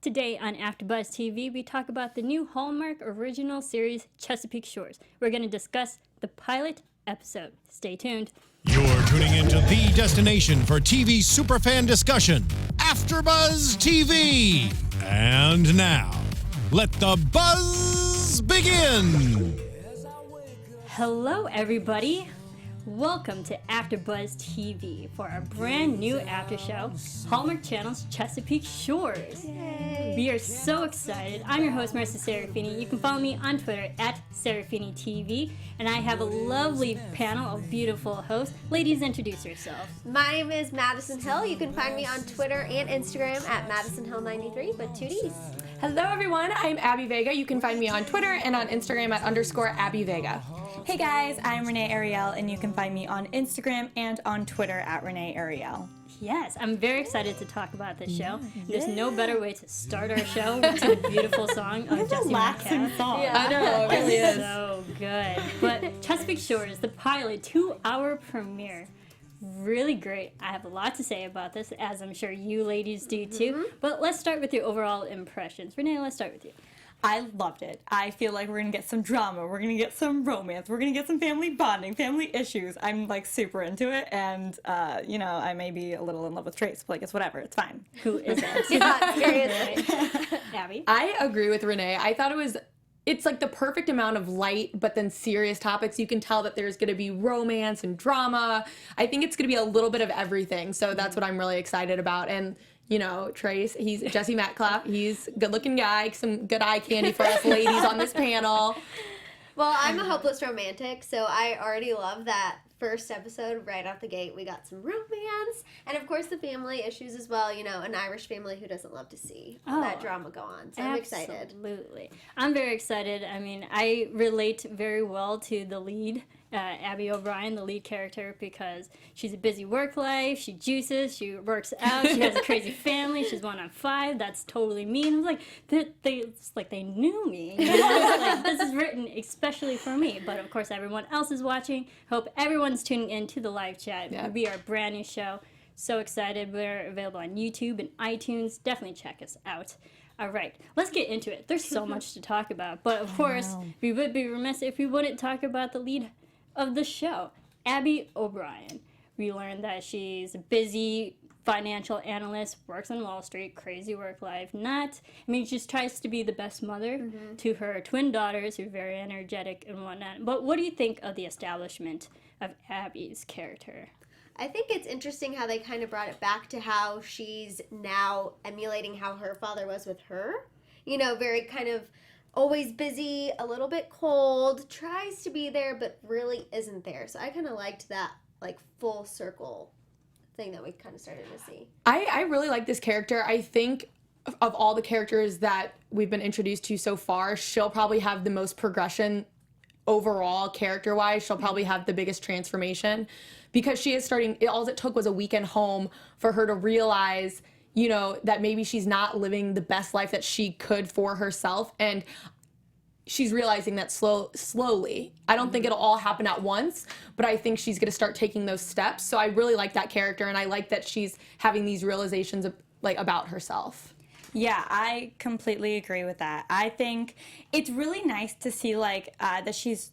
Today on AFTERBUZZ TV, we talk about the new Hallmark original series, Chesapeake Shores. We're going to discuss the pilot episode. Stay tuned. You're tuning into the destination for TV superfan discussion, AFTERBUZZ TV. And now, let the buzz begin. Hello, everybody. Welcome to AFTERBUZZ TV for our brand new after show, Hallmark Channel's Chesapeake Shores. Yay. We are so excited. I'm your host, Marisa Serafini. You can follow me on Twitter at SeraphiniTV, and I have a lovely panel of beautiful hosts. Ladies, introduce yourselves. My name is Maddison Hill. You can find me on Twitter and Instagram at MaddisonHill93 with 2 Ds. Hello, everyone. I'm Abby Vega. You can find me on Twitter and on Instagram at _AbbyVega. Hey guys, I'm Renee Ariel, and you can find me on Instagram and on Twitter at Renee Ariel. Yes, I'm very excited to talk about this show. There's no better way to start our show with a beautiful song of Jesse Relaxing song. Yeah. I know, it really is. So good. But Chesapeake Shores, the pilot 2-hour premiere. Really great. I have a lot to say about this, as I'm sure you ladies do too. But let's start with your overall impressions. Renee, let's start with you. I loved it. I feel like we're going to get some drama, we're going to get some romance, we're going to get some family bonding, family issues. I'm like super into it, and I may be a little in love with Trace, but like it's whatever, it's fine. Who is that? Yeah, seriously. Abby? I agree with Renee. I thought it's like the perfect amount of light but then serious topics. You can tell that there's going to be romance and drama. I think it's going to be a little bit of everything, so that's what I'm really excited about. And you know, Trace, he's Jesse Metcalf. He's a good-looking guy. Some good eye candy for us ladies on this panel. Well, I'm a hopeless romantic, so I already love that first episode right out the gate. We got some romance, and of course the family issues as well. You know, an Irish family who doesn't love to see that drama go on. So I'm excited. Absolutely. I'm very excited. I mean, I relate very well to the lead, Abby O'Brien, the lead character, because she's a busy work life, she juices, she works out, she has a crazy family, she's 1 on 5, that's totally me. And I was like, it's like they knew me. You know? Like, this is written especially for me. But of course, everyone else is watching. Hope everyone's tuning in to the live chat. Yeah. We are a brand new show. So excited. We're available on YouTube and iTunes. Definitely check us out. All right, let's get into it. There's so much to talk about. But of course, we would be remiss if we wouldn't talk about the lead of the show, Abby O'Brien. We learned that she's a busy financial analyst, works on Wall Street, crazy work life. She just tries to be the best mother to her twin daughters, who are very energetic and whatnot. But what do you think of the establishment of Abby's character? I think it's interesting how they kind of brought it back to how she's now emulating how her father was with her. You know, very kind of always busy, a little bit cold, tries to be there, but really isn't there. So I kind of liked that, like, full circle thing that we kind of started to see. I really like this character. I think of all the characters that we've been introduced to so far, she'll probably have the most progression overall, character-wise. She'll probably have the biggest transformation because she is starting, all it took was a weekend home for her to realize, you know, that maybe she's not living the best life that she could for herself, and she's realizing that slowly. I don't think it'll all happen at once, but I think she's going to start taking those steps. So I really like that character, and I like that she's having these realizations about herself. Yeah, I completely agree with that. I think it's really nice to see that she's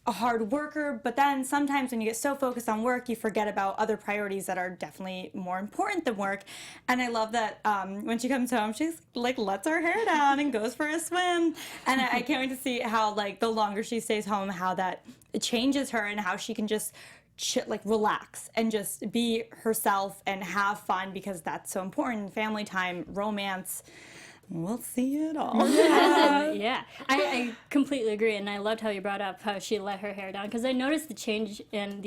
a hard worker, but then sometimes when you get so focused on work, you forget about other priorities that are definitely more important than work. And I love that when she comes home, she's lets her hair down and goes for a swim. And I can't wait to see how the longer she stays home, how that changes her and how she can just relax and just be herself and have fun, because that's so important. Family time, romance. We'll see it all. Yeah, I completely agree, and I loved how you brought up how she let her hair down, because I noticed the change in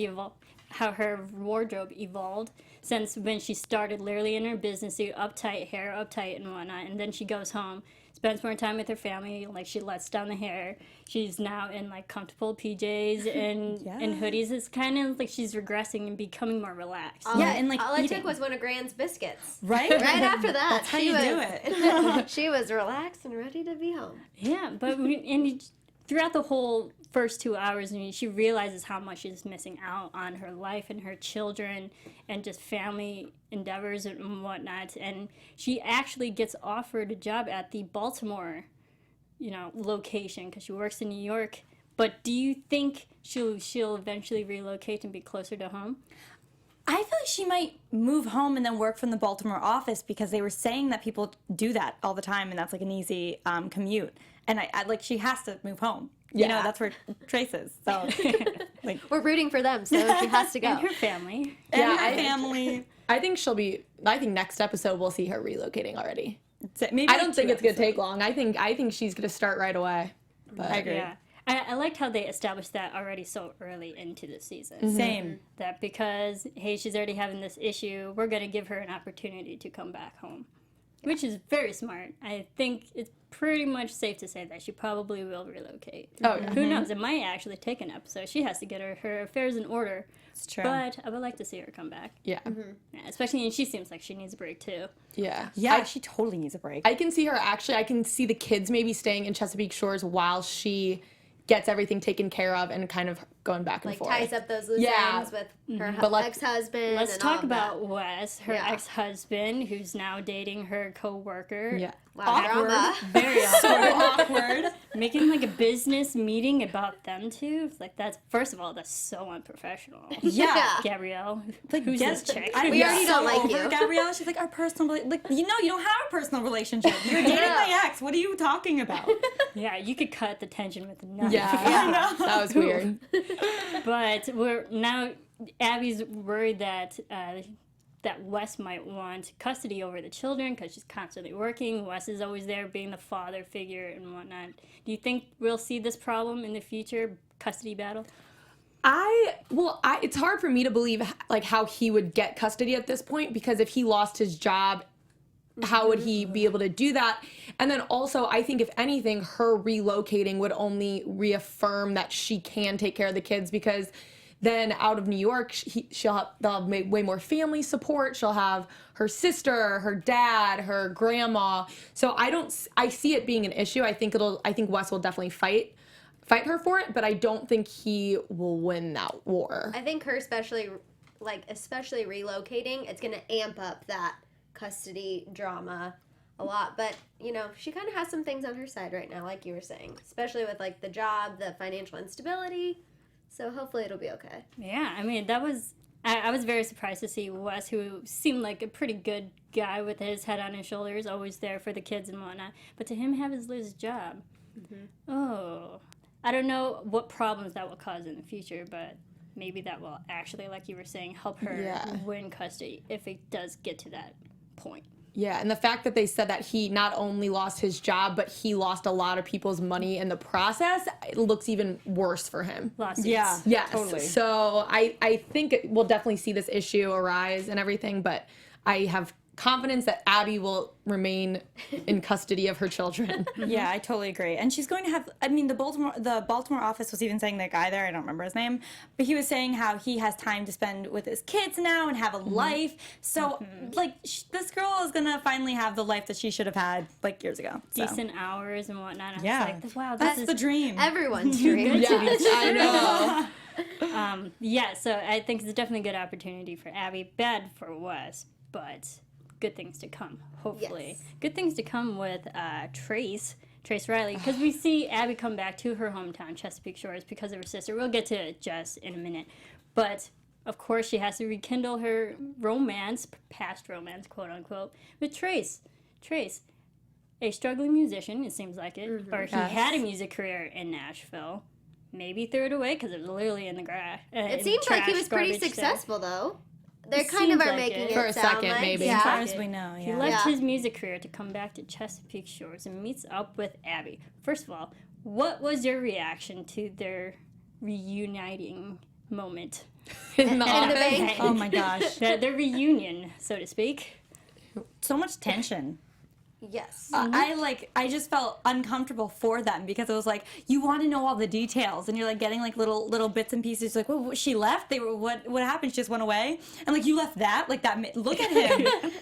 how her wardrobe evolved since when she started literally in her business suit, uptight hair, uptight and whatnot, and then she goes home, spends more time with her family, she lets down the hair. She's now in comfortable PJs and hoodies. It's kind of like she's regressing and becoming more relaxed. All I took was one of Gran's biscuits. Right? Right after that. That's how you do it. She was relaxed and ready to be home. Yeah, but throughout the whole first 2 hours, I mean, she realizes how much she's missing out on her life and her children and just family endeavors and whatnot. And she actually gets offered a job at the Baltimore, location because she works in New York. But do you think she'll eventually relocate and be closer to home? I feel like she might move home and then work from the Baltimore office because they were saying that people do that all the time and that's like an easy commute. And I like she has to move home. Yeah. That's where Trace is. So like We're rooting for them, so she has to go. And her family. and Yeah, her family. I think next episode we'll see her relocating already. Maybe I don't think 2 it's gonna take episodes. long. I think she's gonna start right away. But I agree. Yeah. I liked how they established that already so early into the season. Same. That because, hey, she's already having this issue, we're going to give her an opportunity to come back home, which is very smart. I think it's pretty much safe to say that she probably will relocate. Oh, yeah. Who knows? It might actually take an episode. She has to get her affairs in order. It's true. But I would like to see her come back. Yeah. Yeah, especially, and she seems like she needs a break too. Yeah. yeah, she totally needs a break. I can see her I can see the kids maybe staying in Chesapeake Shores while she gets everything taken care of and kind of going back and Like forth. ties up those loose Yeah. ends with her But ex-husband. Let's and talk all of about Wes, her Yeah. ex-husband, who's now dating her co-worker. Yeah. that. Wow, drama. Very So awkward. awkward. Making like a business meeting about them two. It's like that's first of all, that's so unprofessional. Yeah. Gabrielle, Like, who's yes, this chick? We already don't like over you. Gabrielle. She's like, our personal, like, you don't have a personal relationship. You're dating my ex. What are you talking about? Yeah, you could cut the tension with a knife. Yeah. That was weird. But we're now Abby's worried that that Wes might want custody over the children because she's constantly working. Wes is always there being the father figure and whatnot. Do you think we'll see this problem in the future, custody battle? It's hard for me to believe like how he would get custody at this point because if he lost his job, how would he be able to do that? And then also, I think if anything, her relocating would only reaffirm that she can take care of the kids because then out of New York, they'll have way more family support. She'll have her sister, her dad, her grandma. So I see it being an issue. I think Wes will definitely fight her for it, but I don't think he will win that war. I think her especially relocating, it's going to amp up that custody drama a lot. But, she kind of has some things on her side right now, like you were saying, especially with like the job, the financial instability. So hopefully it'll be okay. Yeah, I mean, I was very surprised to see Wes, who seemed like a pretty good guy with his head on his shoulders, always there for the kids and whatnot. But to him, have his lose job. Oh, I don't know what problems that will cause in the future, but maybe that will actually, like you were saying, help her win custody if it does get to that point. Yeah, and the fact that they said that he not only lost his job, but he lost a lot of people's money in the process, it looks even worse for him. Lawsuits. Yeah. Yes. Totally. So I think we'll definitely see this issue arise and everything, but I have confidence that Abby will remain in custody of her children. Yeah, I totally agree. And she's going to have, I mean, the Baltimore office was even saying that guy there, I don't remember his name, but he was saying how he has time to spend with his kids now and have a life. So, like, this girl is going to finally have the life that she should have had, like, years ago. So. Decent hours and whatnot. I Yeah. was like, wow, That's this the is dream. Everyone's dream. Yes, I know. Yeah, so I think it's definitely a good opportunity for Abby. Bad for Wes, but good things to come, hopefully. Yes. Good things to come with Trace Riley, because we see Abby come back to her hometown, Chesapeake Shores, because of her sister. We'll get to Jess in a minute. But, of course, she has to rekindle her romance, past romance, quote unquote, with Trace. Trace, a struggling musician, it seems like it, or he had a music career in Nashville. Maybe threw it away because it was literally in the grass. It seems like he was pretty successful, though. They kind of seems are like making it. it For a sound second, like, maybe. As far Yeah. as we know, He yeah. left Yeah. his music career to come back to Chesapeake Shores and meets up with Abby. First of all, what was your reaction to their reuniting moment? In the office. bank. Oh my gosh. Their reunion, so to speak. So much tension. Yes. I just felt uncomfortable for them because it was like you want to know all the details and you're like getting like little bits and pieces like she left what happened, she just went away and like you left that look at him.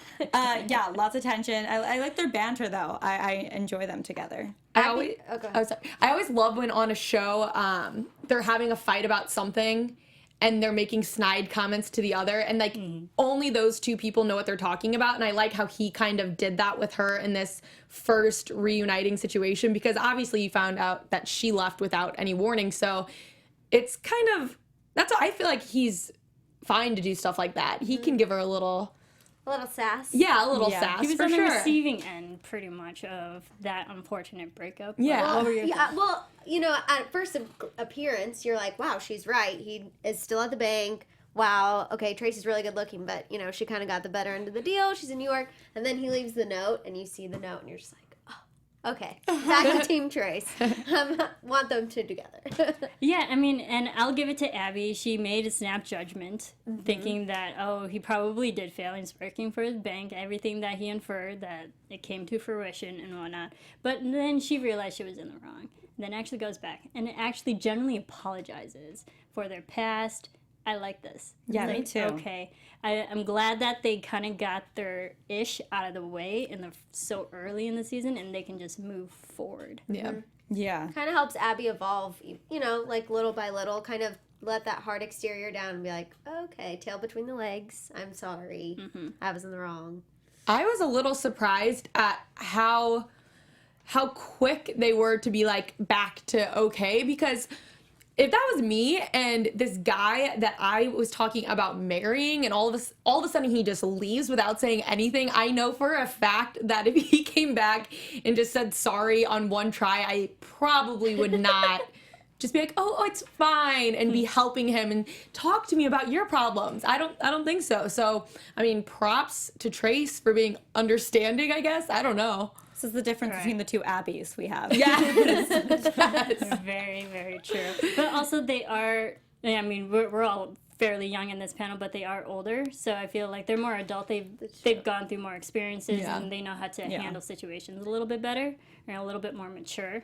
Yeah, lots of tension. I like their banter though. I enjoy them together. I always love when on a show they're having a fight about something and they're making snide comments to the other, and like only those two people know what they're talking about. And I like how he kind of did that with her in this first reuniting situation, because obviously you found out that she left without any warning. So it's kind of, I feel like he's fine to do stuff like that. He can give her a little sass. Yeah, a little sass. He was for on the sure. receiving end, pretty much, of that unfortunate breakup. Yeah. What were your thoughts? Well, you know, at first appearance, you're like, wow, she's right. He is still at the bank. Wow, okay, Tracy's really good looking, but, you know, she kind of got the better end of the deal. She's in New York. And then he leaves the note, and you see the note, and you're just like, oh, okay. Back to Team Trace. Want them two together. Yeah, I mean, and I'll give it to Abby. She made a snap judgment, thinking that, he probably did fail. He's working for the bank. Everything that he inferred, that it came to fruition and whatnot. But then she realized she was in the wrong. Then actually goes back and actually generally apologizes for their past. I like this. Yeah, me Like, too. Okay. I'm glad that they kind of got their ish out of the way so early in the season, and they can just move forward. Yeah. Yeah. Kind of helps Abby evolve, you know, like little by little, kind of let that hard exterior down and be like, okay, tail between the legs. I'm sorry. I was in the wrong. I was a little surprised at how quick they were to be like back to okay, because if that was me and this guy that I was talking about marrying and all of a sudden he just leaves without saying anything, I know for a fact that if he came back and just said sorry on one try, I probably would not just be like, oh, it's fine, and be helping him and talk to me about your problems. I don't think so. So, I mean, props to Trace for being understanding, I guess. I don't know. This is the difference between the two Abbeys we have. Yes. Very, very true. But also they are, I mean, we're all fairly young in this panel, but they are older. So I feel like they're more adult. They've gone through more experiences, and they know how to handle situations a little bit better and a little bit more mature.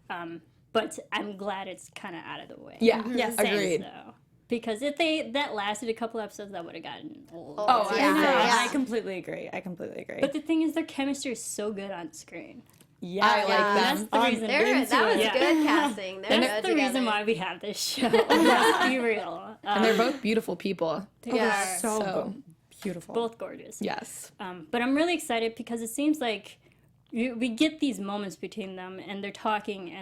But I'm glad it's kind of out of the way. Yeah. Yes, Agreed. So, because if that lasted a couple episodes, that would have gotten old. Oh, I completely agree. But the thing is, their chemistry is so good on screen. Yeah, I like That's them. the reason. That was Yeah. good casting. That's the reason why we have this show. Let's be real. And they're both beautiful people. Yeah. so beautiful. Both gorgeous. Yes. But I'm really excited because it seems like we get these moments between them, and they're talking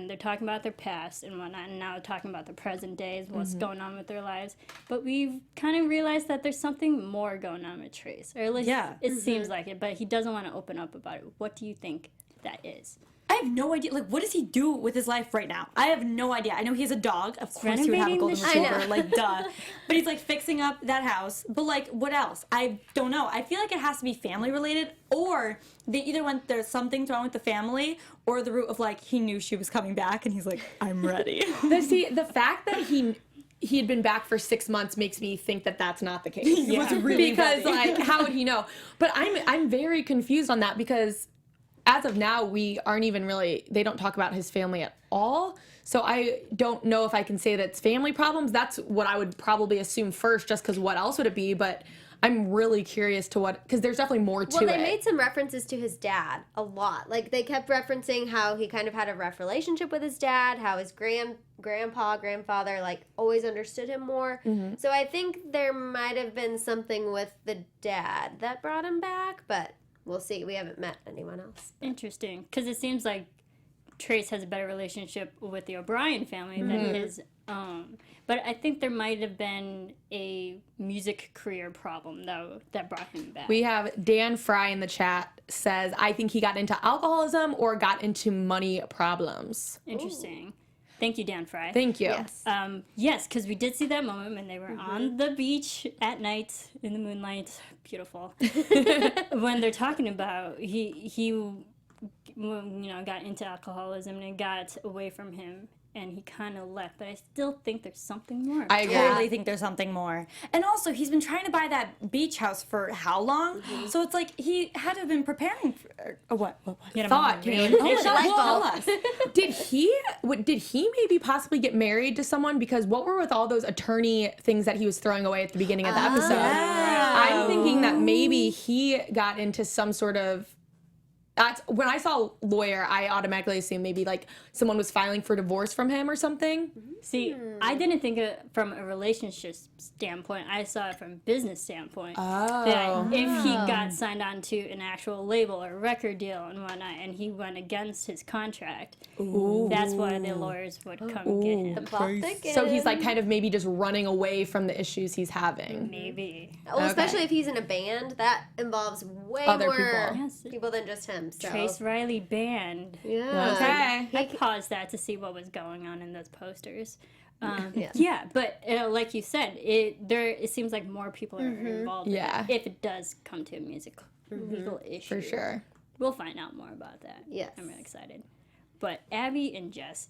about their past and whatnot, and now they're talking about the present days, what's going on with their lives. But we've kind of realized that there's something more going on with Trace, or at least it seems like it. But he doesn't want to open up about it. What do you think that is? I have no idea. Like, what does he do with his life right now? I have no idea. I know he has a dog. Of course, he would have a renovating golden the retriever. Like, duh. But he's like fixing up that house. But like, what else? I don't know. I feel like it has to be family related, or they either went there's something's wrong with the family, or the root of like he knew she was coming back and he's like, I'm ready. The fact that he had been back for 6 months makes me think that that's not the case. He was really because ready. like, how would he know? But I'm very confused on that, because as of now, we aren't even really, they don't talk about his family at all. So I don't know if I can say that it's family problems. That's what I would probably assume first, just because what else would it be? But I'm really curious to because there's definitely more to it. Well, they made some references to his dad a lot. Like, they kept referencing how he kind of had a rough relationship with his dad, how his grandfather, like, always understood him more. Mm-hmm. So I think there might have been something with the dad that brought him back, but we'll see. We haven't met anyone else. Interesting, because it seems like Trace has a better relationship with the O'Brien family than his own. But I think there might have been a music career problem, though, that brought him back. We have Dan Fry in the chat says, I think he got into alcoholism or got into money problems. Interesting. Ooh. Thank you, Dan Fry. Thank you. Yes. Yes, because we did see that moment when they were on the beach at night in the moonlight. Beautiful. When they're talking about he got into alcoholism and it got away from him. and he kind of left. But I still think there's something more. I agree. Totally think there's something more. And also, he's been trying to buy that beach house for how long? So it's like he had to have been preparing for what? Thought, Kaylee. Tell us. Did he maybe possibly get married to someone? Because what were with all those attorney things that he was throwing away at the beginning of the episode? I'm thinking that maybe he got into some sort of. That's when I saw lawyer, I automatically assumed maybe like someone was filing for divorce from him or something. See, I didn't think it from a relationship standpoint. I saw it from a business standpoint. That if he got signed on to an actual label or record deal and whatnot, and he went against his contract, that's why the lawyers would come get him. Plot thickens. So he's like kind of maybe just running away from the issues he's having. Maybe. Well, especially if he's in a band, that involves way Other more people. Yes. people than just him. So. Trace Riley Band. Yeah. Okay. I paused that to see what was going on in those posters. Yeah. Yeah, but like you said, it seems like more people are involved. in Yeah. it, if it does come to a legal issue, For sure. we'll find out more about that. Yes. I'm really excited. But Abby and Jess,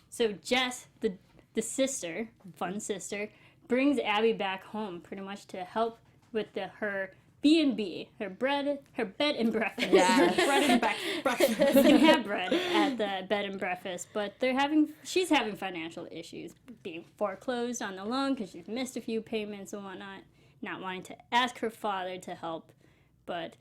so Jess, the sister, fun sister, brings Abby back home pretty much to help with her B&B, her bed and breakfast. Yeah. Bread and breakfast. You can have bread at the bed and breakfast, but she's having financial issues, being foreclosed on the loan because she's missed a few payments and whatnot, not wanting to ask her father to help. But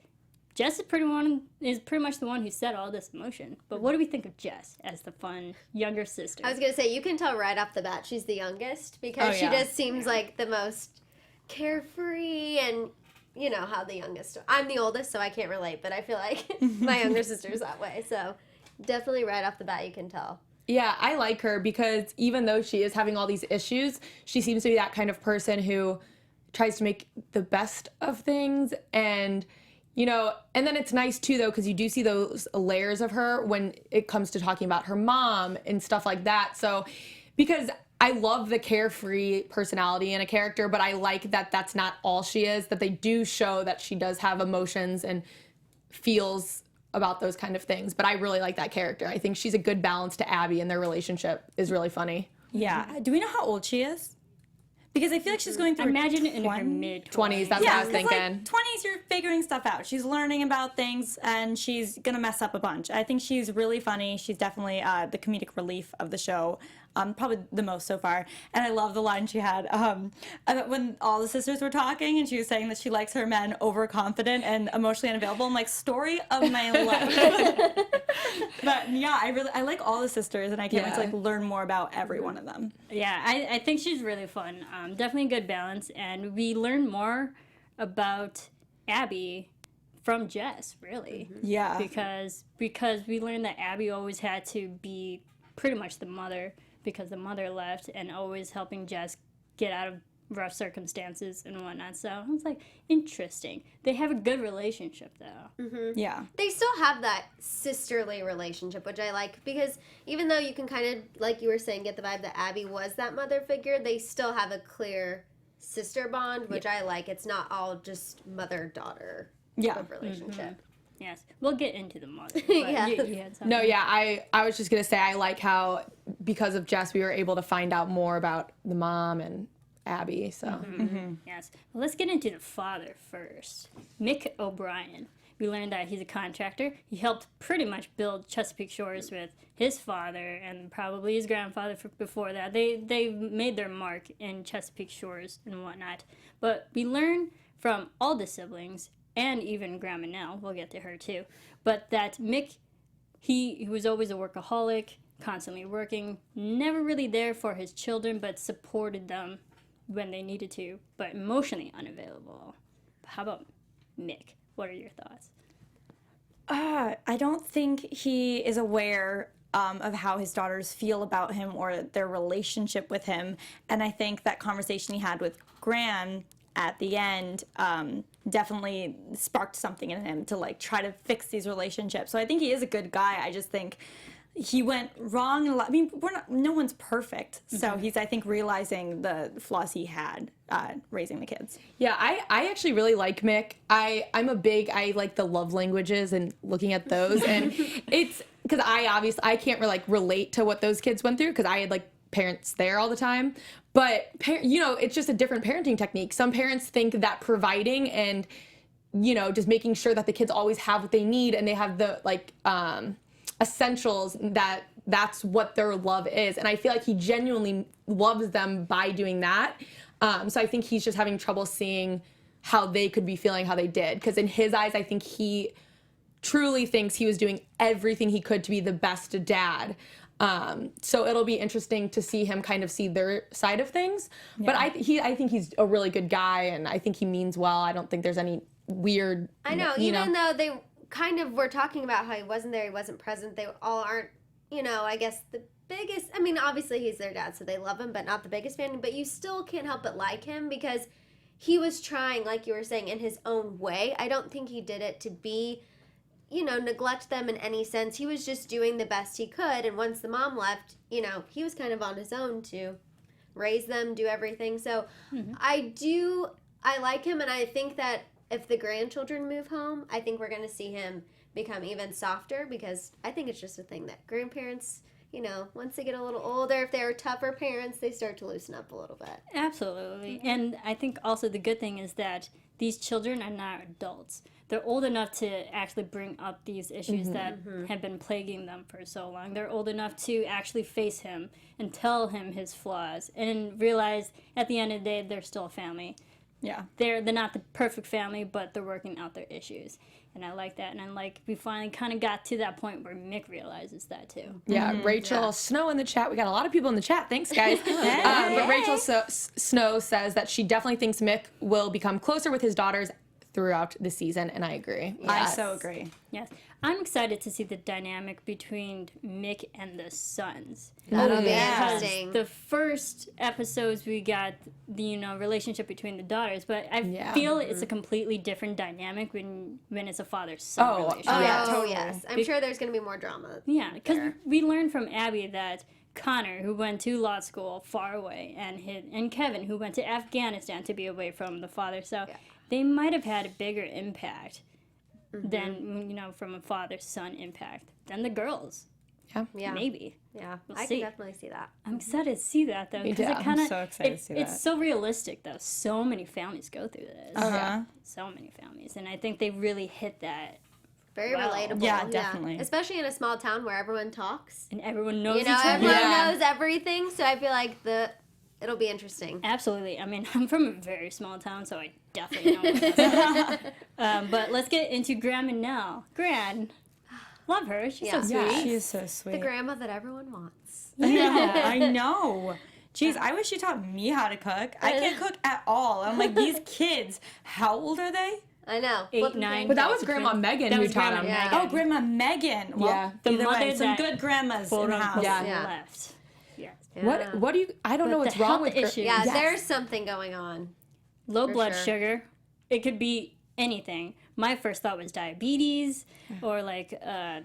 Jess is pretty much the one who set all this in motion. But what do we think of Jess as the fun younger sister? I was going to say, you can tell right off the bat she's the youngest because she just seems like the most carefree and... You know how the youngest... I'm the oldest, so I can't relate, but I feel like my younger sister's that way. So definitely right off the bat, you can tell. Yeah, I like her because even though she is having all these issues, she seems to be that kind of person who tries to make the best of things. And, and then it's nice too, though, because you do see those layers of her when it comes to talking about her mom and stuff like that. So, because... I love the carefree personality in a character, but I like that that's not all she is, that they do show that she does have emotions and feels about those kind of things. But I really like that character. I think she's a good balance to Abby, and their relationship is really funny. Yeah. Do we know how old she is? Because I feel like she's going through. Imagine in her mid 20s, that's what I was thinking. Like 20s, you're figuring stuff out. She's learning about things, and she's gonna mess up a bunch. I think she's really funny. She's definitely the comedic relief of the show. Probably the most so far. And I love the line she had when all the sisters were talking, and she was saying that she likes her men overconfident and emotionally unavailable. I'm like, story of my life. But yeah, I like all the sisters, and I can't wait to learn more about every one of them. Yeah, I think she's really fun. Definitely a good balance, and we learn more about Abby from Jess, really. Yeah. Because we learned that Abby always had to be pretty much the mother because the mother left, and always helping Jess get out of rough circumstances and whatnot. So I was like, interesting. They have a good relationship, though. Mm-hmm. Yeah. They still have that sisterly relationship, which I like, because even though you can kind of, like you were saying, get the vibe that Abby was that mother figure, they still have a clear sister bond, which I like. It's not all just mother-daughter relationship. Yes, we'll get into the mother. But Yeah. you had something. No, yeah, I was just going to say I like how, because of Jess, we were able to find out more about the mom and Abby, so. Yes. Well, let's get into the father first. Mick O'Brien. We learned that he's a contractor. He helped pretty much build Chesapeake Shores with his father and probably his grandfather before that. They made their mark in Chesapeake Shores and whatnot. But we learn from all the siblings, and even Grandma Nell, we'll get to her too, but that Mick, he was always a workaholic, constantly working, never really there for his children, but supported them when they needed to, but emotionally unavailable. How about Mick? What are your thoughts? I don't think he is aware of how his daughters feel about him or their relationship with him. And I think that conversation he had with Gran at the end definitely sparked something in him to try to fix these relationships. So I think he is a good guy. I just think he went wrong in a lot. I mean, no one's perfect. So he's, I think, realizing the flaws he had raising the kids. Yeah, I actually really like Mick. I like the love languages and looking at those. And it's because I can't like relate to what those kids went through because I had like parents there all the time. But you know, it's just a different parenting technique. Some parents think that providing and, you know, just making sure that the kids always have what they need and they have the like essentials, that's what their love is. And I feel like he genuinely loves them by doing that. So I think he's just having trouble seeing how they could be feeling how they did. Because in his eyes, I think he truly thinks he was doing everything he could to be the best dad. So it'll be interesting to see him kind of see their side of things. Yeah. But I think he's a really good guy, and I think he means well. I don't think there's any weird. I know, even though they kind of were talking about how he wasn't there, he wasn't present, they all aren't, you know, I guess the biggest, I mean, obviously he's their dad, so they love him, but not the biggest fan, but you still can't help but like him because he was trying, like you were saying, in his own way. I don't think he did it to be, you know, neglect them in any sense. He was just doing the best he could, and once the mom left, you know, he was kind of on his own to raise them, do everything. So I like him, and I think that if the grandchildren move home, I think we're going to see him become even softer because I think it's just a thing that grandparents, you know, once they get a little older, if they're tougher parents, they start to loosen up a little bit. Absolutely. And I think also the good thing is that these children are not adults. They're old enough to actually bring up these issues that have been plaguing them for so long. They're old enough to actually face him and tell him his flaws and realize at the end of the day they're still a family. Yeah. They're not the perfect family, but they're working out their issues. And I like that. And I like we finally kind of got to that point where Mick realizes that too. Yeah, Rachel Snow in the chat. We got a lot of people in the chat. Thanks, guys. But Rachel Snow says that she definitely thinks Mick will become closer with his daughters throughout the season, and I agree. Yes. I so agree. Yes. I'm excited to see the dynamic between Mick and the sons. That'll be Because interesting. the first episodes we got the, you know, relationship between the daughters, but I feel it's a completely different dynamic when it's a father-son relationship. Oh, yes. I'm sure there's going to be more drama. Yeah, because we learned from Abby that Connor, who went to law school far away, and Kevin, who went to Afghanistan to be away from the father, so they might have had a bigger impact than, you know, from a father-son impact than the girls. Yeah. Maybe. Yeah. We'll I see. can definitely see that. I'm excited to see that, though. Because it I'm so excited to see that. It's so realistic, though. So many families go through this. So many families. And I think they really hit that. Very relatable. Yeah, definitely. Especially in a small town where everyone talks. And everyone knows You know, each other. everyone knows everything, so I feel like it'll be interesting. Absolutely. I mean, I'm from a very small town, so I definitely know what that's about. But let's get into Graham and Nell. Gran. Love her. She's so sweet. Yeah, she is so sweet. The grandma that everyone wants. Yeah, I know. Jeez, I wish you taught me how to cook. I can't cook at all. I'm like, these kids, how old are they? I know. 8, 9. But that was Grandma Megan who taught him. Yeah. Oh, Grandma Megan. Well, The either mother way, some that good grandmas in the house. left. Yes. What do you? I don't know what's the wrong health with issues. Yeah, Yes. there's something going on. Low blood sure. sugar. It could be anything. My first thought was diabetes or like I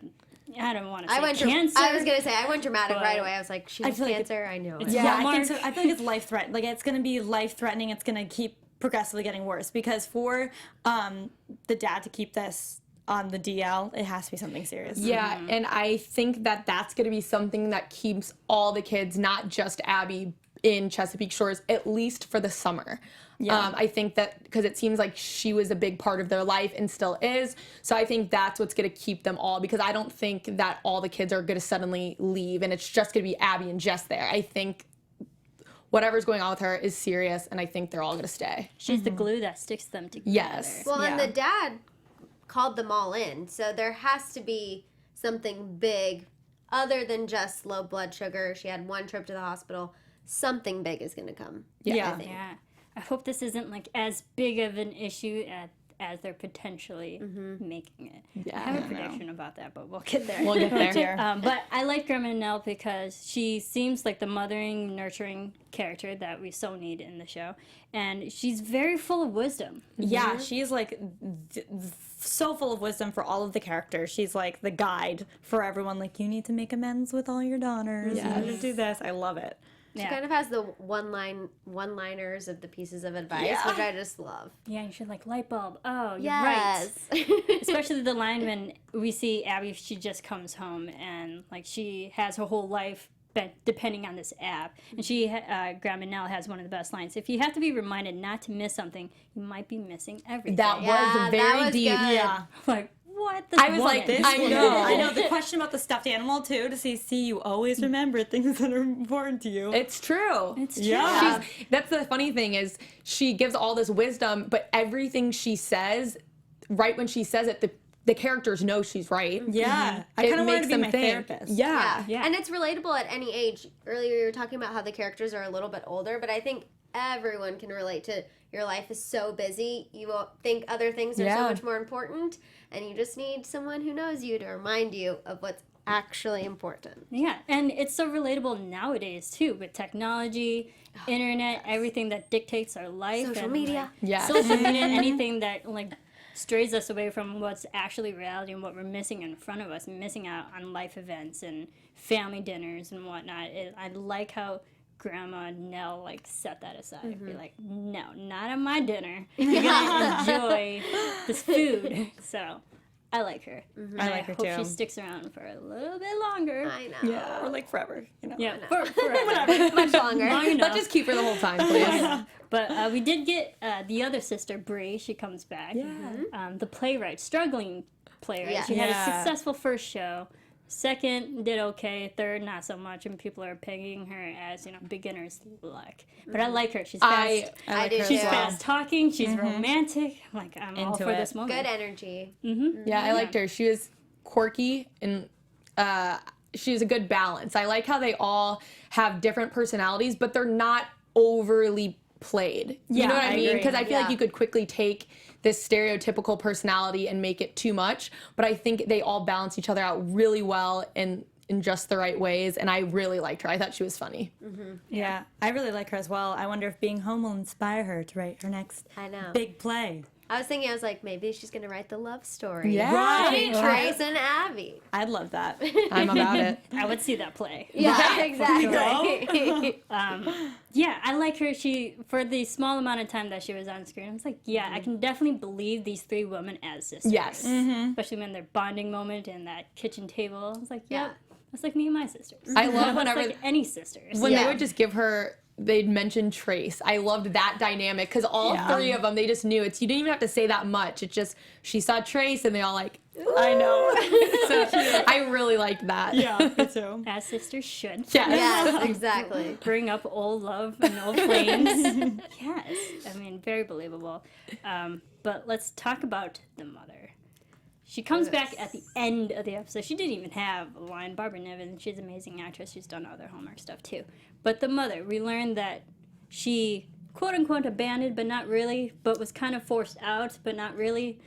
don't want to say cancer. I was gonna say I went dramatic but right away. I was like, she has feel like cancer. I know it. Yeah, I Hallmark. think so. I feel like it's life threatening. Like it's gonna be life threatening. It's gonna keep progressively getting worse because for the dad to keep this on the DL, it has to be something serious. Yeah, and I think that that's going to be something that keeps all the kids, not just Abby, in Chesapeake Shores, at least for the summer. Yeah. I think that because it seems like she was a big part of their life and still is. So I think that's what's going to keep them all, because I don't think that all the kids are going to suddenly leave and it's just going to be Abby and Jess there. I think whatever's going on with her is serious, and I think they're all going to stay. She's the glue that sticks them together. Yes. Well, and the dad called them all in, so there has to be something big other than just low blood sugar. She had one trip to the hospital. Something big is going to come. Yeah. I think. Yeah. I hope this isn't like as big of an issue as they're potentially making it. Yeah, I have a prediction about that, but we'll get there. We'll get there. But I like Grandma Nell because she seems like the mothering, nurturing character that we so need in the show. And she's very full of wisdom. Yeah, she's like so full of wisdom for all of the characters. She's like the guide for everyone. Like, you need to make amends with all your daughters. You need to do this. I love it. She kind of has the one-liners of the pieces of advice, which I just love. Yeah, and she's like, light bulb. Oh, you're Yes. right. Especially the line when we see Abby, she just comes home and like she has her whole life depending on this app. And she, Grandma Nell has one of the best lines. If you have to be reminded not to miss something, you might be missing everything. That was very that was deep. good. Yeah. Like, what? This I was woman. like, I know. The question about the stuffed animal too, to see you always remember things that are important to you. It's true. It's true. Yeah. That's the funny thing is she gives all this wisdom, but everything she says, right when she says it, the characters know she's right. Yeah. I It kind of want makes to be them my think. therapist. Yeah. Yeah. And it's relatable at any age. Earlier you were talking about how the characters are a little bit older, but I think everyone can relate to your life is so busy. You won't think other things are so much more important, and you just need someone who knows you to remind you of what's actually important. Yeah, and it's so relatable nowadays too with technology, internet, everything that dictates our life. Social and, media. Yeah. Social media, anything that like strays us away from what's actually reality and what we're missing in front of us and missing out on life events and family dinners and whatnot. I like how Grandma Nell like set that aside. Be like, no, not on my dinner. You're gonna enjoy this food. So I like her. I like her hope too. she sticks around for a little bit longer. I know. Yeah, or like forever. You know. Yeah, forever. Much longer. Long enough. Let's just keep her the whole time, please. But we did get the other sister, Bree. She comes back. Yeah. The playwright, struggling playwright. Yeah. She had a Yeah. successful first show. Second did okay. Third not so much, and people are pegging her as beginner's luck. But I like her. She's fast. I do She's too. fast talking. She's romantic. I'm like, I'm all Into for it. this moment. Good energy. Yeah, I liked her. She was quirky and she was a good balance. I like how they all have different personalities, but they're not overly played. You Yeah, know what I I mean? agree. Because I feel Yeah. like you could quickly take this stereotypical personality and make it too much. But I think they all balance each other out really well in just the right ways. And I really liked her. I thought she was funny. Yeah, I really like her as well. I wonder if being home will inspire her to write her next I know. big play. I was thinking, I was like, maybe she's going to write the love story. Yeah. Between Trace and Abby. I'd love that. I'm about it. I would see that play. Yeah, exactly. Yeah, I like her. She, for the small amount of time that she was on screen, I was like, yeah, I can definitely believe these three women as sisters. Yes. Especially when their bonding moment and that kitchen table. I was like, yep, that's like me and my sisters. I love That's whenever like any sisters. when Yeah. they would just give her, they'd mention Trace. I loved that dynamic because all three of them, they just knew it. You didn't even have to say that much. It's just she saw Trace and they all like, I know. so I really liked that. Yeah, me too. As sisters should. Yes. Yes, exactly. Bring up old love and old flames. Yes. I mean, very believable. But let's talk about the mother. She comes back at the end of the episode. She didn't even have a line. Barbara Niven, she's an amazing actress. She's done other Hallmark stuff too. But the mother, we learned that she, quote unquote, abandoned, but not really, but was kind of forced out, but not really,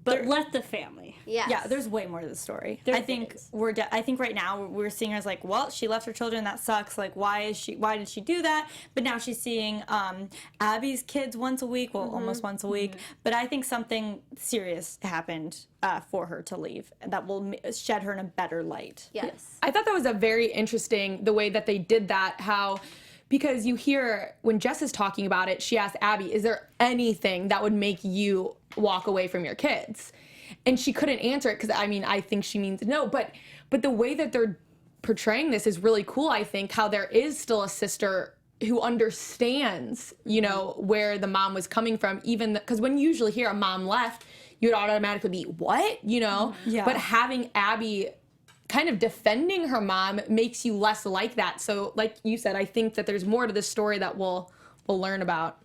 but left the family. Yes. Yeah, there's way more to the story. There I think is. I think right now we're seeing her as like, well, she left her children. That sucks. Like, why did she do that? But now she's seeing Abby's kids once a week, well, almost once a week. But I think something serious happened for her to leave that will shed her in a better light. Yes. I thought that was a very interesting, the way that they did that, how, because you hear when Jess is talking about it, she asked Abby, is there anything that would make you walk away from your kids? And she couldn't answer it because, I mean, I think she means no, but the way that they're portraying this is really cool, I think, how there is still a sister who understands, where the mom was coming from, even because when you usually hear a mom left, you would automatically be, what? Yeah. But having Abby kind of defending her mom makes you less like that. So like you said, I think that there's more to this story that we'll learn about.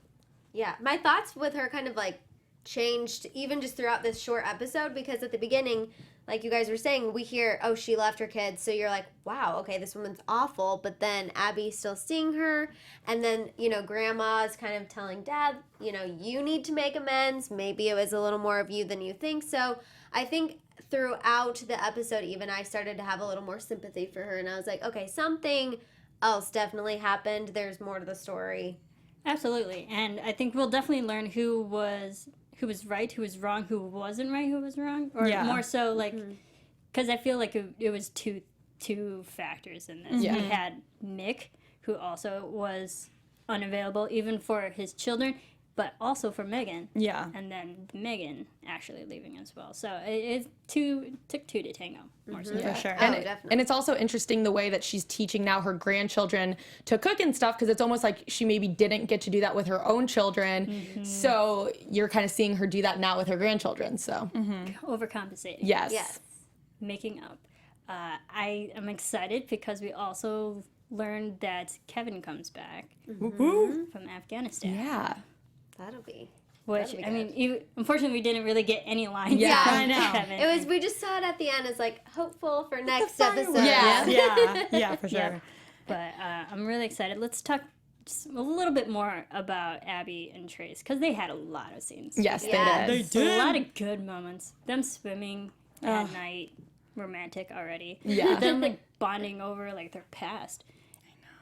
Yeah, my thoughts with her kind of like changed even just throughout this short episode, because at the beginning, like you guys were saying, we hear, oh, she left her kids, so you're like, wow, okay, this woman's awful, but then Abby's still seeing her, and then, Grandma's kind of telling Dad, you need to make amends, maybe it was a little more of you than you think, so I think throughout the episode, even I started to have a little more sympathy for her, and I was like, okay, something else definitely happened, there's more to the story. Absolutely. And I think we'll definitely learn who was right, who was wrong, who wasn't right, who was wrong. Or more so, like, because I feel like it was two factors in this. Yeah. We had Mick, who also was unavailable, even for his children, but also for Megan. Yeah. And then Megan actually leaving as well. So it took two to tango, more so. For sure. Oh, definitely. And it's also interesting the way that she's teaching now her grandchildren to cook and stuff, because it's almost like she maybe didn't get to do that with her own children. So you're kind of seeing her do that now with her grandchildren. So Overcompensating. yes. Yes. Making up. I am excited because we also learned that Kevin comes back from Afghanistan. Yeah. That'll be. Which, That'll be I mean, unfortunately, we didn't really get any lines. Yeah. from I know. Kevin. It was. We just saw it at the end as like hopeful for next episode. Yeah. Yeah, for sure. Yeah. But I'm really excited. Let's talk just a little bit more about Abby and Trace, because they had a lot of scenes. Yes, Yes. they did. A lot of good moments. Them swimming at night, romantic already. Yeah. Them like bonding over like their past.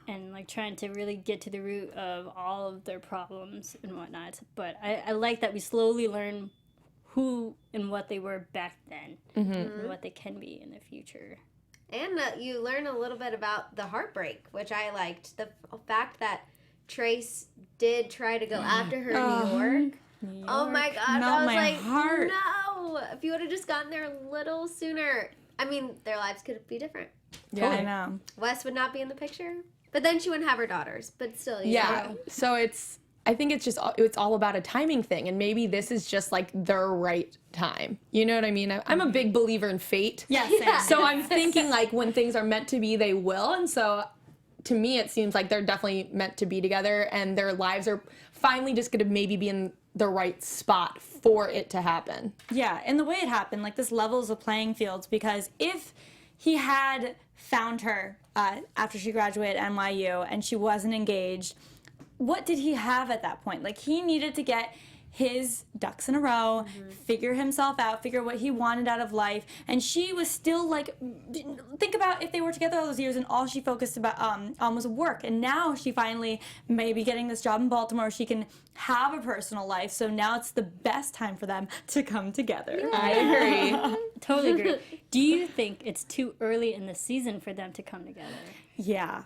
And like trying to really get to the root of all of their problems and whatnot. But I like that we slowly learn who and what they were back then and what they can be in the future. And you learn a little bit about the heartbreak, which I liked. The fact that Trace did try to go after her in New York. Oh my God. Melt I was my like, heart. no. If you would have just gotten there a little sooner. I mean, their lives could be different. Yeah, I know. Wes would not be in the picture. But then she wouldn't have her daughters. But still, you Yeah. know. So I think it's all about a timing thing, and maybe this is just like their right time. You know what I mean? I'm a big believer in fate. Yeah, same. So I'm thinking like when things are meant to be, they will. And so to me, it seems like they're definitely meant to be together, and their lives are finally just going to maybe be in the right spot for it to happen. Yeah, and the way it happened, like this levels the playing fields, because if he had found her after she graduated NYU and she wasn't engaged, what did he have at that point? Like, he needed to get his ducks in a row, figure himself out, figure what he wanted out of life, and she was still like, think about if they were together all those years and all she focused about on was work, and now she finally may be getting this job in Baltimore, she can have a personal life, so now it's the best time for them to come together. I agree. Totally agree. Do you think it's too early in the season for them to come together? Yeah.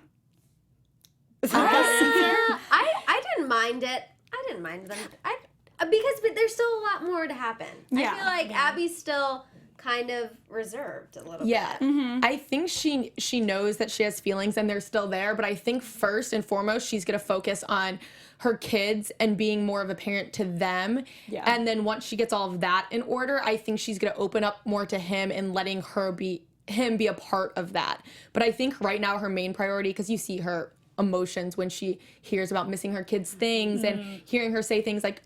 I didn't mind it. I didn't mind them. Because there's still a lot more to happen. Yeah. I feel like Abby's still kind of reserved a little Yeah. bit. I think she knows that she has feelings and they're still there, but I think first and foremost she's going to focus on her kids and being more of a parent to them. Yeah. And then once she gets all of that in order, I think she's going to open up more to him and letting him be a part of that. But I think right now her main priority, because you see her emotions when she hears about missing her kids' things and hearing her say things like,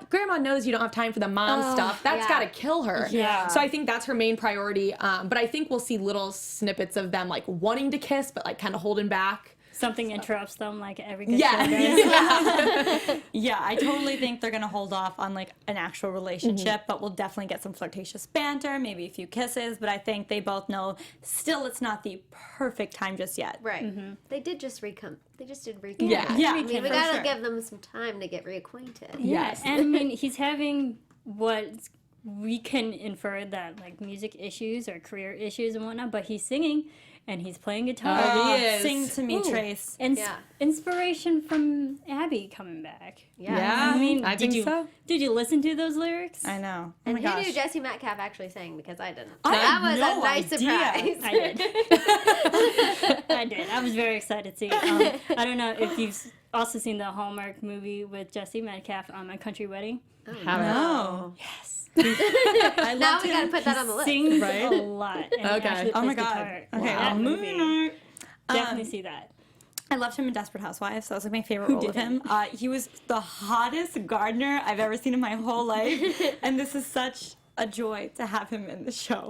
grandma knows you don't have time for the mom stuff. That's got to kill her. Yeah. So I think that's her main priority. But I think we'll see little snippets of them like wanting to kiss, but like kind of holding back. Something interrupts them like every good Yeah. show does. Yeah, I totally think they're gonna hold off on like an actual relationship, but we'll definitely get some flirtatious banter, maybe a few kisses, but I think they both know still it's not the perfect time just yet. Right. They did just recon. They just did reconnect. Yeah. Yeah, I mean, we for gotta sure. give them some time to get reacquainted. Yes. And I mean, he's having what we can infer that like music issues or career issues and whatnot, but he's singing and he's playing guitar. He is. Sing to me, Trace. And Yeah. inspiration from Abby coming back. Yeah. I mean, I did think you so. Did you listen to those lyrics? I know. Oh And my who gosh. knew Jesse Metcalf actually sang? Because I didn't. I that had was no a nice idea. surprise. I did. I did. I was very excited to see it. I don't know if you've also seen the Hallmark movie with Jesse Metcalf on My Country Wedding. No. Yes. I Now loved we him. gotta put that on the list. Sings Right? a lot. And he Okay. actually Oh my plays god. guitar. Okay, That moving movie. on. Definitely see that. I loved him in Desperate Housewives. That was like my favorite role of him. He was the hottest gardener I've ever seen in my whole life, and this is such a joy to have him in the show.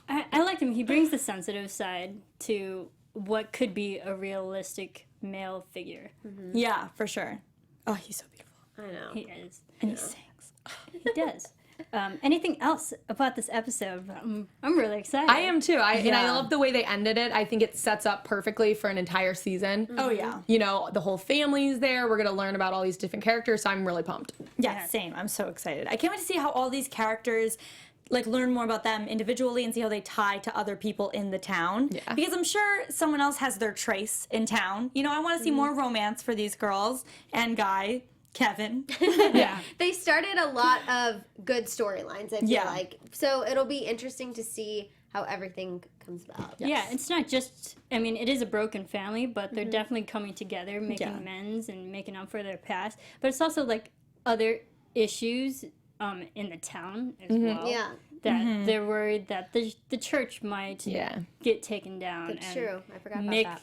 I liked him. He brings the sensitive side to what could be a realistic male figure. Yeah, for sure. Oh, he's so beautiful. I know. He is. And he sings. He does. Anything else about this episode? I'm really excited. I am too. And I Yeah. love the way they ended it. I think it sets up perfectly for an entire season. Oh, yeah. You know, the whole family's there. We're going to learn about all these different characters, so I'm really pumped. Yeah, same. I'm so excited. I can't wait to see how all these characters like learn more about them individually and see how they tie to other people in the town. Yeah. Because I'm sure someone else has their trace in town. You know, I want to see more romance for these girls and guy, Kevin. Yeah. They started a lot of good storylines, I feel like. So it'll be interesting to see how everything comes about. Yeah, it's not just, I mean, it is a broken family, but they're definitely coming together, making Yeah. amends and making up for their past. But it's also like other issues in the town as well. Yeah. That they're worried that the church might get taken down. That's and true. I forgot about Mick that.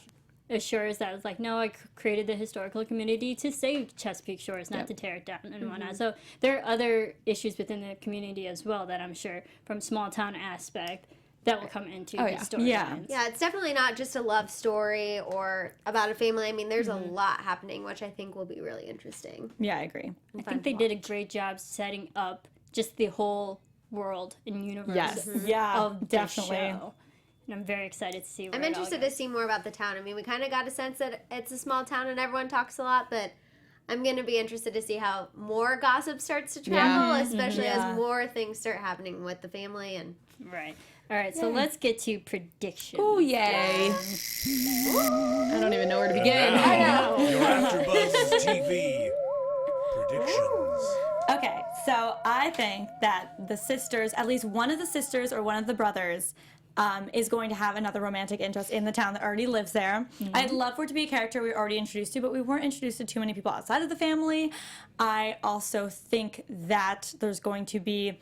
assures that it's like, no, I created the historical community to save Chesapeake Shores, not to tear it down and whatnot. So there are other issues within the community as well that I'm sure from small town aspect that will come into the storylines. Yeah, it's definitely not just a love story or about a family. I mean, there's a lot happening, which I think will be really interesting. Yeah, I agree. I think they did a great job setting up just the whole world and universe Yeah, of the definitely. show. And I'm very excited to see where I'm interested to see more about the town. I mean, we kind of got a sense that it's a small town and everyone talks a lot, but I'm going to be interested to see how more gossip starts to travel, especially as more things start happening with the family. And Right. All right, so let's get to predictions. Oh, yay. I don't even know where to begin. I know. Your AfterBuzz TV predictions. Okay, so I think that the sisters, at least one of the sisters or one of the brothers, is going to have another romantic interest in the town that already lives there. I'd love for it to be a character we were already introduced to, but we weren't introduced to too many people outside of the family. I also think that there's going to be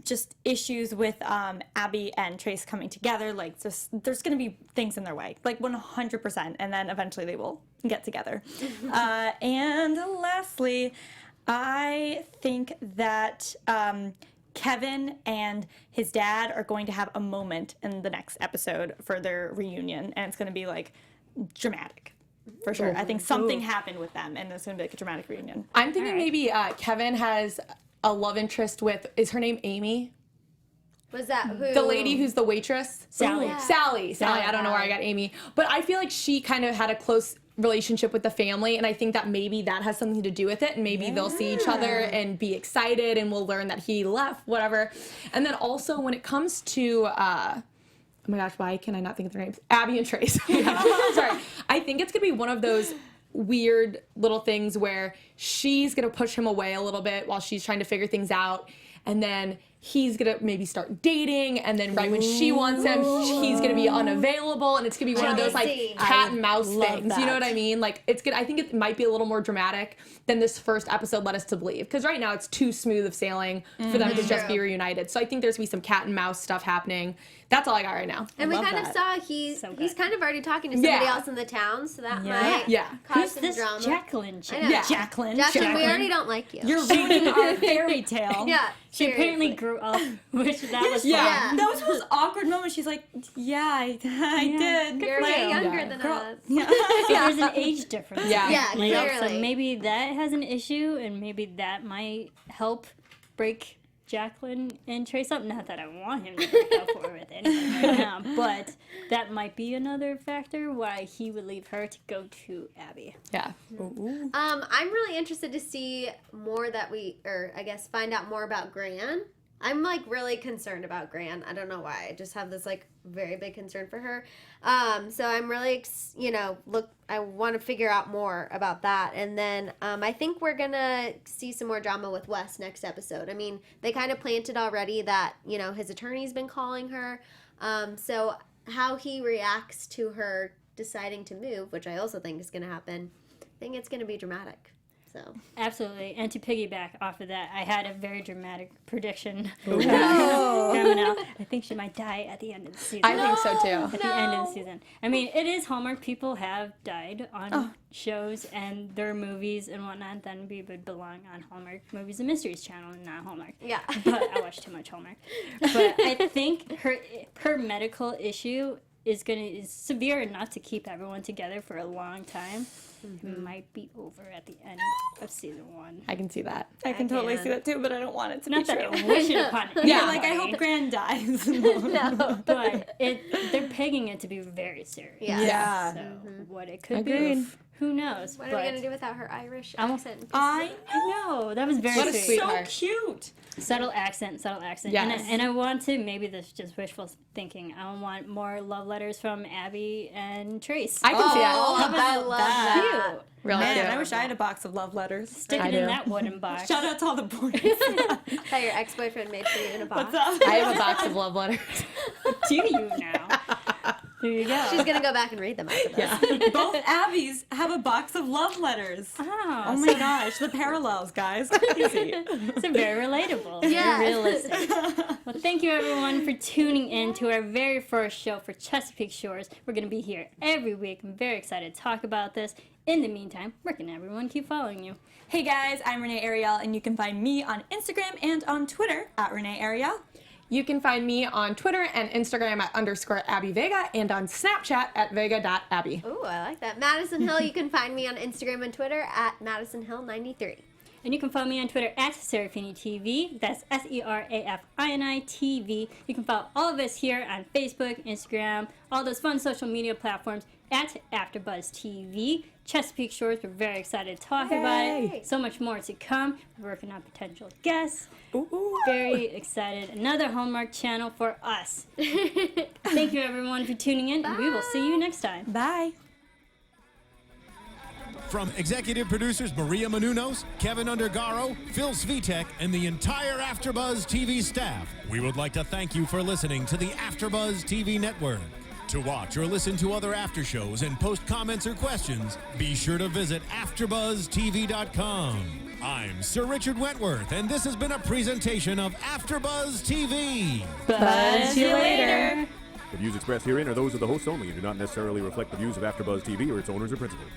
just issues with Abby and Trace coming together. Like, just there's going to be things in their way, like 100%, and then eventually they will get together. And lastly, I think that Kevin and his dad are going to have a moment in the next episode for their reunion, and it's going to be like dramatic. For sure. I think something happened with them, and it's going to be like a dramatic reunion. I'm thinking maybe Kevin has a love interest with, is her name Amy? was that who? The lady who's the waitress? Sally. Yeah. Sally. I don't know where I got Amy. But I feel like she kind of had a close relationship with the family, and I think that maybe that has something to do with it, and maybe they'll see each other and be excited, and we'll learn that he left, whatever. And then also when it comes to oh my gosh, why can I not think of their names? Abby and Trace. Sorry. I think it's gonna be one of those weird little things where she's gonna push him away a little bit while she's trying to figure things out, and then he's gonna maybe start dating, and then right when she wants him, he's gonna be unavailable, and it's gonna be one of those like cat and mouse things. You know what I mean? Like it's good. I think it might be a little more dramatic than this first episode led us to believe, because right now it's too smooth of sailing for them to just be reunited. So I think there's gonna be some cat and mouse stuff happening. That's all I got right now. And we kind of saw he's kind of already talking to somebody else in the town, so that might cause Who's some this drama. Jacqueline chick? I know. Jacqueline. Jacqueline, we already don't like you. You're ruining our fairy tale. Yeah. She apparently grew up, which that was fun. Yeah. That was the most awkward moment. She's like, yeah, I did. You're Like, way younger than us. So there's an age difference. Yeah, You know, clearly. so maybe that has an issue, and maybe that might help break Jacqueline and Trace up. Not that I want him to break up for with anything right now, but that might be another factor why he would leave her to go to Abby. Yeah. I'm really interested to see more find out more about Gran. I'm like really concerned about Gran. I don't know why. I just have this like very big concern for her. So I'm really, I want to figure out more about that. And then I think we're going to see some more drama with Wes next episode. I mean, they kind of planted already that, his attorney's been calling her. So how he reacts to her deciding to move, which I also think is going to happen, I think it's going to be dramatic. So. Absolutely. And to piggyback off of that, I had a very dramatic prediction coming out. I think she might die at the end of the season. I think so too. At the end of the season. I mean, it is Hallmark. People have died on shows and their movies and whatnot. Then we would belong on Hallmark Movies and Mysteries channel and not Hallmark. Yeah. But I watch too much Hallmark. But I think her medical issue is severe enough to keep everyone together for a long time. It might be over at the end of season 1. I can see that. I can totally see that too, but I don't want it to Not be that true. I wish it upon it. Yeah, like I hope Gran dies. But they're pegging it to be very serious. Yeah. So what it could Agreed. be, who knows? What are we going to do without her Irish I accent? know. That was very What a sweet. sweetheart. So cute. Subtle accent. Yes. And I want to, maybe this is just wishful thinking, I want more love letters from Abby and Trace. I can see that. I love that. Cute. Really Man, cute. I wish I had a box of love letters. Stick I it in do. that wooden box. Shout out to all the boys. That your ex-boyfriend made for you in a box. What's up? I have a box of love letters. Do you now? There you go. She's gonna go back and read them after this. Both Abbies have a box of love letters. Oh, Oh my gosh, the parallels, guys. Crazy. so very relatable. Yes. Very realistic. Well, thank you everyone for tuning in to our very first show for Chesapeake Shores. We're going to be here every week. I'm very excited to talk about this. In the meantime, where can everyone keep following you? Hey guys, I'm Renee Ariel, and you can find me on Instagram and on Twitter at Renee Ariel. You can find me on Twitter and Instagram at _Abby Vega and on Snapchat at vega.abby. Ooh, I like that. Madison Hill, you can find me on Instagram and Twitter at Madison Hill 93. And you can follow me on Twitter at Serafini TV. That's Serafini TV. You can follow all of us here on Facebook, Instagram, all those fun social media platforms at AfterBuzz TV. Chesapeake Shores, we're very excited to talk about it. So much more to come. We're working on potential guests. Very excited. Another Hallmark channel for us. Thank you everyone for tuning in, and we will see you next time. Bye. From executive producers Maria Menounos, Kevin Undergaro, Phil Svitek, and the entire AfterBuzz TV staff, we would like to thank you for listening to the AfterBuzz TV network. To watch or listen to other after shows and post comments or questions, be sure to visit AfterBuzzTV.com. I'm Sir Richard Wentworth, and this has been a presentation of AfterBuzz TV. Buzz you later. The views expressed herein are those of the hosts only and do not necessarily reflect the views of AfterBuzz TV or its owners or principals.